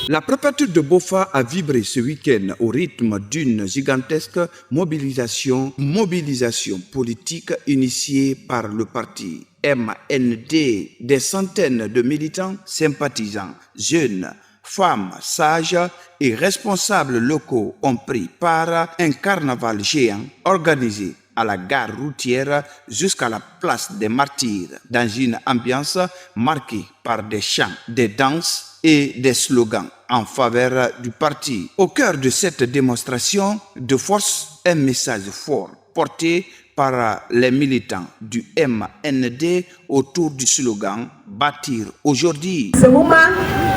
La préfecture de Bofa a vibré ce week-end au rythme d'une gigantesque mobilisation politique initiée par le parti MND. Des centaines de militants, sympathisants, jeunes, femmes, sages et responsables locaux ont pris part à un carnaval géant organisé à la gare routière jusqu'à la place des Martyrs, dans une ambiance marquée par des chants, des danses et des slogans en faveur du parti. Au cœur de cette démonstration de force, un message fort porté par les militants du MND autour du slogan « Bâtir aujourd'hui ». Ce moment,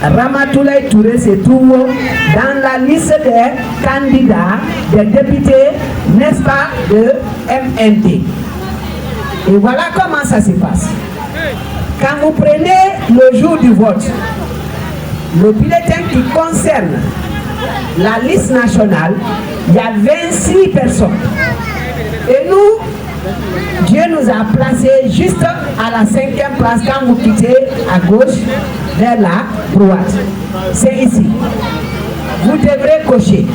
Ramatoulaye Touré se trouve dans la liste des candidats, des députés, n'est-ce pas, de MND. Et voilà comment ça se passe. Quand vous prenez le jour du vote, le bulletin qui concerne la liste nationale, il y a 26 personnes. Et nous, Dieu nous a placés juste à la 5e place quand vous quittez à gauche vers la droite. C'est ici. Vous devrez cocher.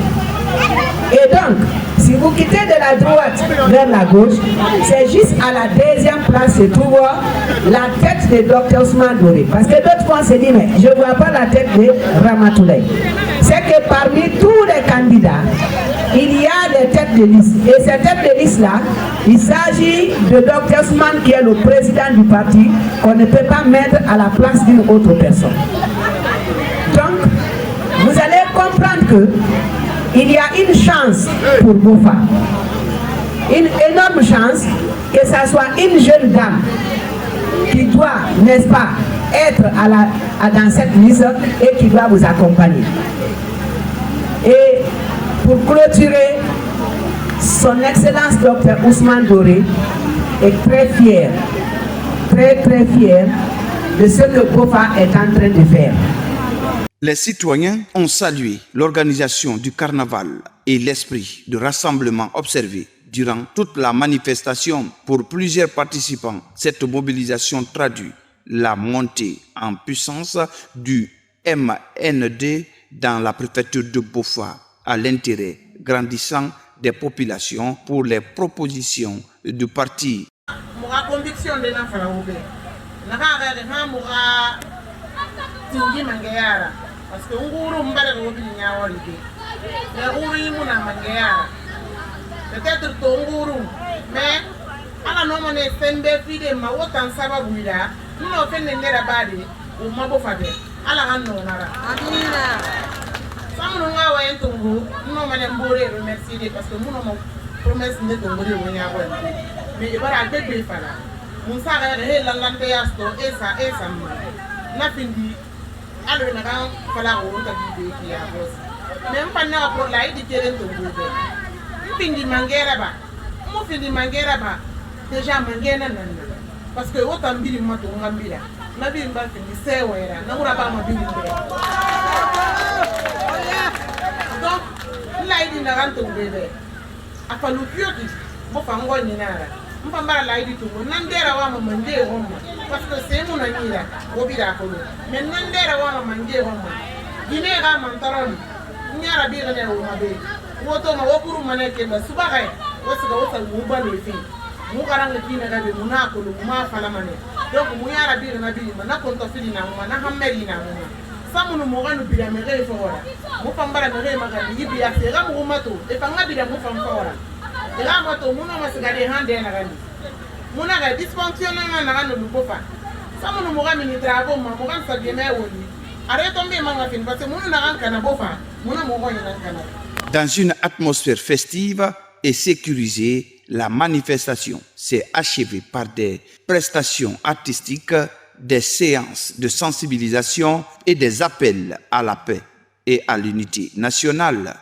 Et donc, si vous quittez de la droite vers la gauche, c'est juste à la 2e place se trouve la tête de Dr Ousmane Doré. Parce que d'autres fois on se dit, mais je ne vois pas la tête de Ramatoulaye. C'est que parmi tous les candidats, il y a des têtes de liste. Et ces têtes de liste-là, il s'agit de Dr Ousmane qui est le président du parti, qu'on ne peut pas mettre à la place d'une autre personne. Donc, vous allez comprendre que il y a une chance pour Bofa, une énorme chance que ce soit une jeune dame qui doit, n'est-ce pas, être dans cette liste et qui doit vous accompagner. Et pour clôturer, son Excellence Dr Ousmane Doré est très fier de ce que Bofa est en train de faire. Les citoyens ont salué l'organisation du carnaval et l'esprit de rassemblement observé durant toute la manifestation. Pour plusieurs participants, cette mobilisation traduit la montée en puissance du MND dans la préfecture de Bofa à l'intérêt grandissant des populations pour les propositions du parti. Parce que nguru mbara ko bi nyaawali bi ya nguru yi muna mangaya peut-être to nguru mais ala no mone sembe fide ma wotan sababu ila no fenne ngera badi o mabo fade ala kan no nara amina samu nga wa entungu no mane mbore remercier parce que muno mo promesse ne to ngure wo nyaawali mais bara bebe fala mun sa ga he langante yasto esa na pindi alors na kan fala ko ta bi ki ya boss même pas na pour la idi keren to gobe pindi mangera ba mo pindi mangera ba déjà mangena nan parce que o tambiri mato ngambira na bi mba pindi sewera na mura ba ma bi mbe donc la idi na kan to gobe afalu pioti mo fa ngoni nara mpambara la idi to nandera wa mande homma parce que c'est mon amira obira ko mais nandera wa mande homma gine ga mantaron nyara bi gane o mabe woto ma wokuru maneke ba subaga wasu ga wata muba le fi mu karanga kina ga be muna ko lu ma fala mane donc mu yara bi na bi na ko to fili na mu na hammeri na mu samunu mo ganu bi me re fo wala mu pambara me re maga ni bi ya sera mu mato e panga bi da mu fam fo wala la moto muna masigade hande na gani muna ga dysfonctionnement na gano lupofa samu no moga mini travaux ma moga sa bien woni arrête tomber manga fin parce que muna na kana bofa muna mo hoye na kana. Dans une atmosphère festive et sécurisée, la manifestation s'est achevée par des prestations artistiques, des séances de sensibilisation et des appels à la paix et à l'unité nationale.